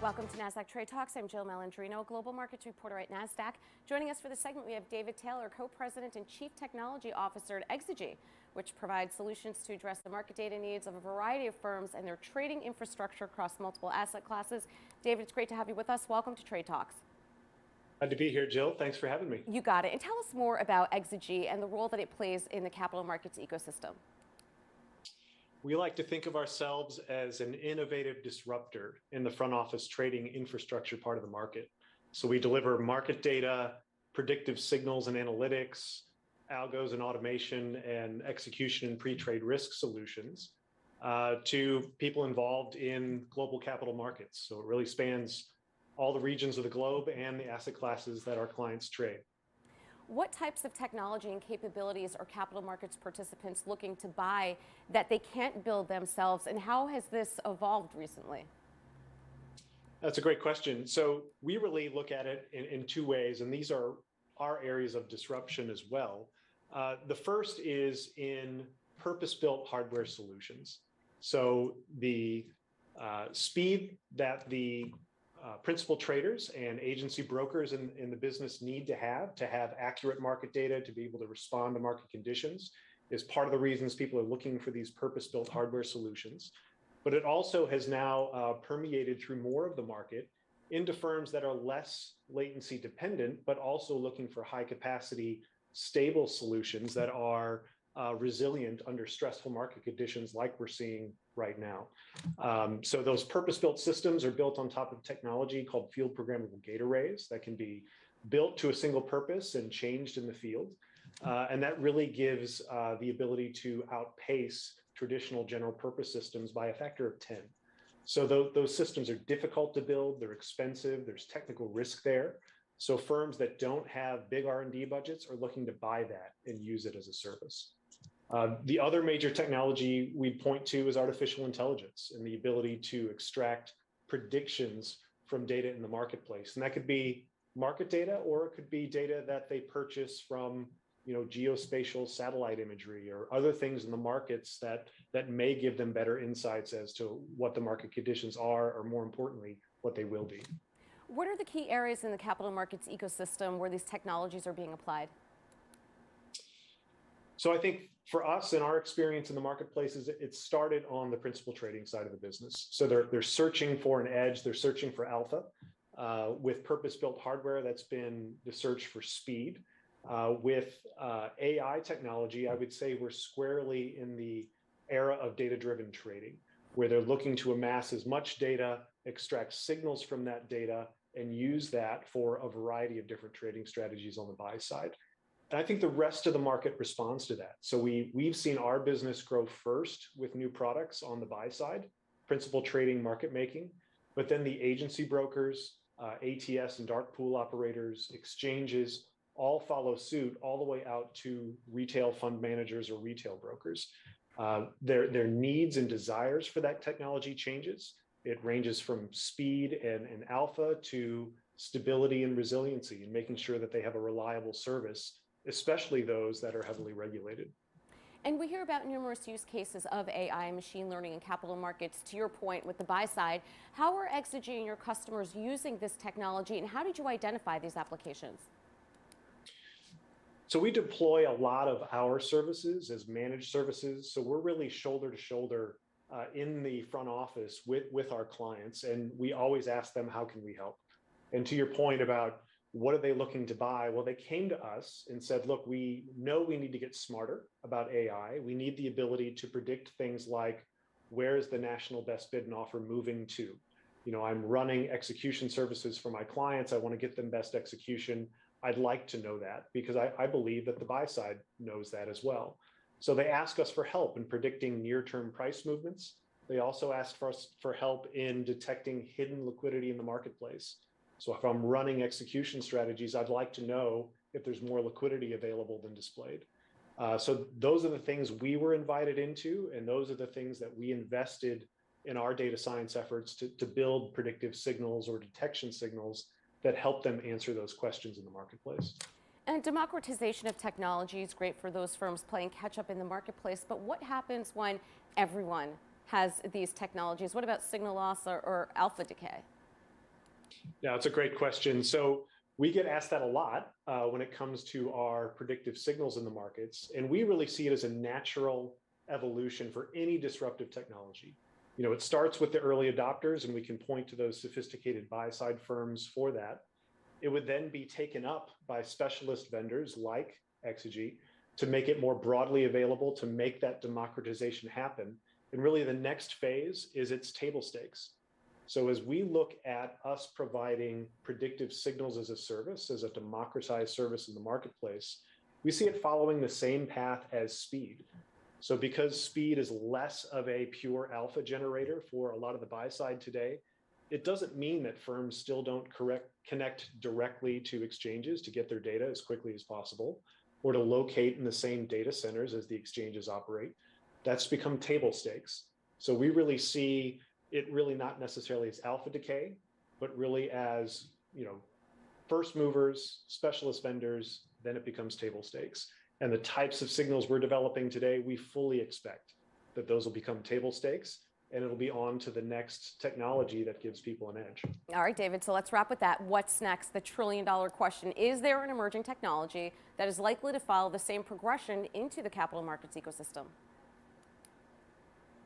Welcome to Nasdaq Trade Talks. I'm Jill Malandrino, global markets reporter at Nasdaq. Joining us for the segment, we have David Taylor, co-president and chief technology officer at Exegy, which provides solutions to address the market data needs of a variety of firms and their trading infrastructure across multiple asset classes. David, it's great to have you with us. Welcome to Trade Talks. Glad to be here, Jill. Thanks for having me. You got it. And tell us more about Exegy and the role that it plays in the capital markets ecosystem. We like to think of ourselves as an innovative disruptor in the front office trading infrastructure part of the market. So we deliver market data, predictive signals and analytics, algos and automation, and execution and pre-trade risk solutions to people involved in global capital markets. So it really spans all the regions of the globe and the asset classes that our clients trade. What types of technology and capabilities are capital markets participants looking to buy that they can't build themselves, and how has this evolved recently? That's a great question. So we really look at it in two ways, and these are our areas of disruption as well. The first is in purpose-built hardware solutions. So the speed that the principal traders and agency brokers in the business need to have accurate market data to be able to respond to market conditions is part of the reasons people are looking for these purpose-built hardware solutions. But it also has now permeated through more of the market into firms that are less latency dependent, but also looking for high capacity, stable solutions that are resilient under stressful market conditions like we're seeing right now. So those purpose-built systems are built on top of technology called field programmable gate arrays that can be built to a single purpose and changed in the field. And that really gives the ability to outpace traditional general purpose systems by a factor of 10. So those systems are difficult to build, they're expensive, there's technical risk there. So firms that don't have big R&D budgets are looking to buy that and use it as a service. The other major technology we point to is artificial intelligence and the ability to extract predictions from data in the marketplace. And that could be market data, or it could be data that they purchase from, geospatial satellite imagery or other things in the markets that may give them better insights as to what the market conditions are, or more importantly, what they will be. What are the key areas in the capital markets ecosystem where these technologies are being applied? So I think for us, in our experience in the marketplaces, it started on the principal trading side of the business. So they're searching for an edge, they're searching for alpha. With purpose-built hardware, that's been the search for speed. With AI technology, I would say we're squarely in the era of data-driven trading, where they're looking to amass as much data, extract signals from that data, and use that for a variety of different trading strategies on the buy side. And I think the rest of the market responds to that. So we've seen our business grow first with new products on the buy side, principal trading, market making, but then the agency brokers, ATS and dark pool operators, exchanges, all follow suit all the way out to retail fund managers or retail brokers. Their needs and desires for that technology changes. It ranges from speed and alpha to stability and resiliency, and making sure that they have a reliable service, especially those that are heavily regulated. And we hear about numerous use cases of AI and machine learning in capital markets. To your point with the buy side, how are Exegy and your customers using this technology, and how did you identify these applications? So we deploy a lot of our services as managed services. So we're really shoulder to shoulder in the front office with our clients. And we always ask them, how can we help? And to your point about what are they looking to buy? Well, they came to us and said, look, we know we need to get smarter about AI. We need the ability to predict things like, where is the national best bid and offer moving to? I'm running execution services for my clients. I want to get them best execution. I'd like to know that, because I believe that the buy side knows that as well. So they ask us for help in predicting near-term price movements. They also asked for us for help in detecting hidden liquidity in the marketplace. So if I'm running execution strategies, I'd like to know if there's more liquidity available than displayed. So those are the things we were invited into, and those are the things that we invested in our data science efforts to build predictive signals or detection signals that help them answer those questions in the marketplace. And democratization of technology is great for those firms playing catch up in the marketplace, but what happens when everyone has these technologies? What about signal loss or alpha decay? Yeah, it's a great question. So we get asked that a lot when it comes to our predictive signals in the markets, and we really see it as a natural evolution for any disruptive technology. It starts with the early adopters, and we can point to those sophisticated buy-side firms for that. It would then be taken up by specialist vendors like Exegy to make it more broadly available, to make that democratization happen. And really the next phase is its table stakes. So as we look at us providing predictive signals as a service, as a democratized service in the marketplace, we see it following the same path as speed. So because speed is less of a pure alpha generator for a lot of the buy side today, it doesn't mean that firms still don't connect directly to exchanges to get their data as quickly as possible, or to locate in the same data centers as the exchanges operate. That's become table stakes. So we really see it really not necessarily as alpha decay, but really as, first movers, specialist vendors, then it becomes table stakes. And the types of signals we're developing today, we fully expect that those will become table stakes, and it'll be on to the next technology that gives people an edge. All right, David, so let's wrap with that. What's next? The trillion-dollar question. Is there an emerging technology that is likely to follow the same progression into the capital markets ecosystem?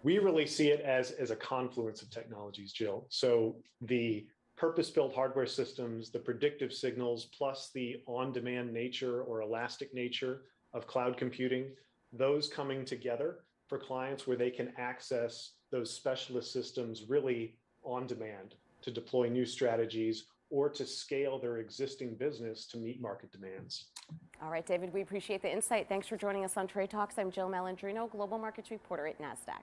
We really see it as a confluence of technologies, Jill. So the purpose-built hardware systems, the predictive signals, plus the on-demand nature or elastic nature of cloud computing, those coming together for clients where they can access those specialist systems really on demand to deploy new strategies or to scale their existing business to meet market demands. All right, David, we appreciate the insight. Thanks for joining us on Trade Talks. I'm Jill Malandrino, Global Markets Reporter at Nasdaq.